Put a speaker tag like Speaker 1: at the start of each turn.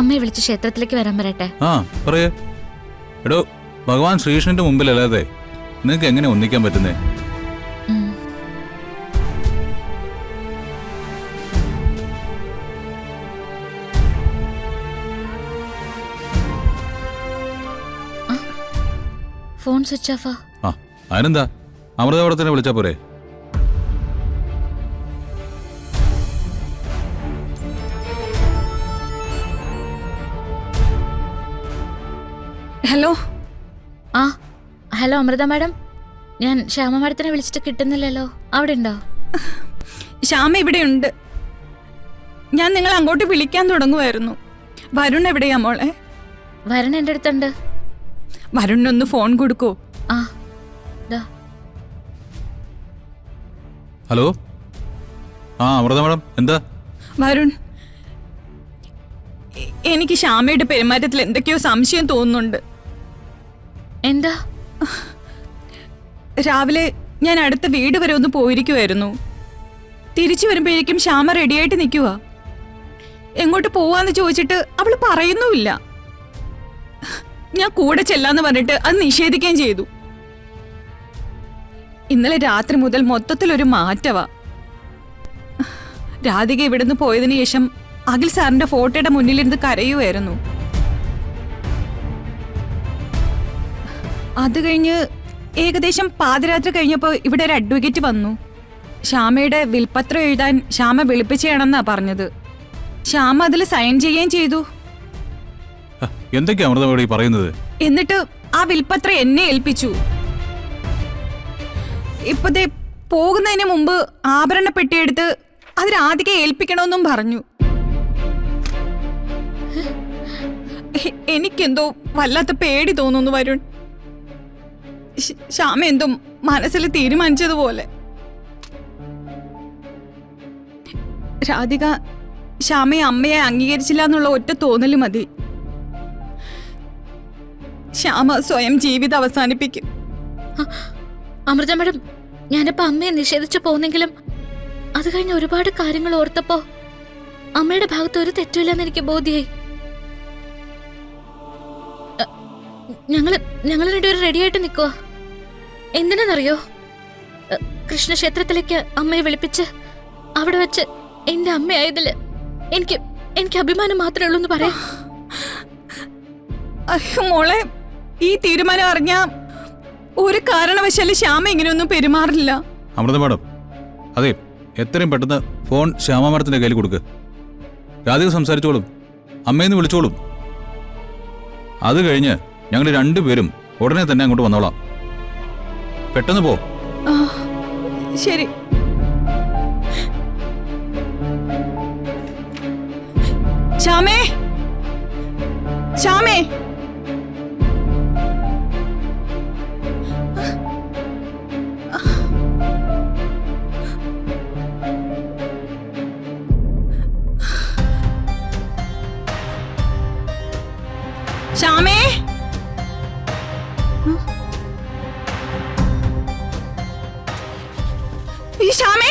Speaker 1: അമ്മയെ വിളിച്ച് ക്ഷേത്രത്തിലേക്ക് വരാൻ പറയട്ടെ?
Speaker 2: ആ പറയേ. എടോ, ഭഗവാൻ ശ്രീകൃഷ്ണന്റെ മുമ്പിലല്ലാതെ നിനക്ക് എങ്ങനെ ഒന്നിക്കാൻ പറ്റുന്നേ?
Speaker 1: Phone switch ഓഫാ.
Speaker 2: ആ അതിനെന്താ, അമൃതയോടെ തന്നെ വിളിച്ചാ പോരെ?
Speaker 3: ഹലോ.
Speaker 1: ആ ഹലോ അമൃത മാഡം, ഞാൻ ശ്യാമ മാഡത്തിനെ വിളിച്ചിട്ട് കിട്ടുന്നില്ലല്ലോ. അവിടെ ഉണ്ടോ?
Speaker 3: ശ്യാമ ഇവിടെ ഉണ്ട്. ഞാൻ നിങ്ങൾ അങ്ങോട്ട് വിളിക്കാൻ തുടങ്ങുമായിരുന്നു. വരുൺ എവിടെയാ മോളെ?
Speaker 1: വരൺ എൻ്റെ അടുത്തുണ്ട്.
Speaker 3: വരുണിനൊന്ന് ഫോൺ കൊടുക്കോ?
Speaker 1: ആ ദാ.
Speaker 2: ഹലോ. ആ അമൃത മാഡം, എന്താ?
Speaker 3: വരുൺ, എനിക്ക് ശ്യാമയുടെ പെരുമാറ്റത്തിൽ എന്തൊക്കെയോ സംശയം തോന്നുന്നുണ്ട്.
Speaker 1: എന്താ?
Speaker 3: രാവിലെ ഞാൻ അടുത്ത വീട് വരെ ഒന്ന് പോയിരിക്കുമായിരുന്നു. തിരിച്ചു വരുമ്പോഴേക്കും ശ്യാമ റെഡിയായിട്ട് നിൽക്കുക. എങ്ങോട്ട് പോവാന്ന് ചോദിച്ചിട്ട് അവള് പറയുന്നുമില്ല. ഞാൻ കൂടെ ചെല്ലാന്ന് പറഞ്ഞിട്ട് അത് നിഷേധിക്കുകയും ചെയ്തു. ഇന്നലെ രാത്രി മുതൽ മൊത്തത്തിലൊരു മാറ്റവാ. രാധിക ഇവിടുന്ന് പോയതിനു ശേഷം അഖിൽ സാറിന്റെ ഫോട്ടോയുടെ മുന്നിലിരുന്ന് കരയുമായിരുന്നു. അത് കഴിഞ്ഞ് ഏകദേശം പാതിരാത്രി കഴിഞ്ഞപ്പോൾ ഇവിടെ ഒരു അഡ്വക്കേറ്റ് വന്നു. ശ്യാമയുടെ വിൽപത്രം എഴുതാൻ ശ്യാമ വിളിപ്പിച്ചാണെന്നാ പറഞ്ഞത്. ശ്യാമ അതിൽ സൈൻ ചെയ്യുകയും ചെയ്തു.
Speaker 2: എന്തൊക്കെയാ അമൃത പറയുന്നത്?
Speaker 3: എന്നിട്ട് ആ വിൽപത്രം എന്നെ ഏൽപ്പിച്ചു. ഇപ്പത്തെ പോകുന്നതിന് മുമ്പ് ആഭരണ പെട്ടിയെടുത്ത് അത് രാധികയെ ഏൽപ്പിക്കണമെന്നും പറഞ്ഞു. എനിക്കെന്തോ വല്ലാത്ത പേടി തോന്നുന്നു വരുൺ. ശ്യാമ എന്തോ മനസ്സിൽ തീരുമാനിച്ചതുപോലെ. രാധിക ശ്യാമയെ അമ്മയെ അംഗീകരിച്ചില്ല എന്നുള്ള ഒറ്റ തോന്നല് മതി. ശ്യാമ സ്വയം ജീവിതം അവസാനിപ്പിക്കും.
Speaker 1: അമൃത മാഡം, ഞാനിപ്പോ അമ്മയെ നിഷേധിച്ചു പോന്നെങ്കിലും അത് കഴിഞ്ഞ ഒരുപാട് കാര്യങ്ങൾ ഓർത്തപ്പോ അമ്മയുടെ ഭാഗത്ത് ഒരു തെറ്റില്ലെന്ന് എനിക്ക് ബോധ്യായി. ഞങ്ങൾ രണ്ടുപേരും റെഡിയായിട്ട് നിൽക്കുക. എന്തിനാണെന്നറിയോ? കൃഷ്ണക്ഷേത്രത്തിലേക്ക് അമ്മയെ വിളിപ്പിച്ച് അവിടെ വെച്ച് എന്റെ അമ്മയായതില് എനിക്ക് അഭിമാനം മാത്രമേ ഉള്ളൂ എന്ന് പറയാം.
Speaker 3: മോളെ, ഈ തീരുമാനം അറിഞ്ഞ ഒരു കാരണവശാലും ശ്യാമ ഇങ്ങനെയൊന്നും പെരുമാറില്ല.
Speaker 2: അമൃത മാഡം, അതെ, എത്രയും പെട്ടെന്ന് ഫോൺ ശ്യാമ മാഡത്തിന്റെ കയ്യിൽ കൊടുക്ക്. രാധിക സംസാരിച്ചോളും, അമ്മയെന്ന് വിളിച്ചോളും. അത് കഴിഞ്ഞ് ഞങ്ങൾ രണ്ടുപേരും ഉടനെ തന്നെ അങ്ങോട്ട് വന്നോളാം. പെട്ടെന്ന് പോ.
Speaker 3: ശരി. ശ്യാമേ, ശ്യാമേ, ശ്യാമേ, ശ്യാമേ.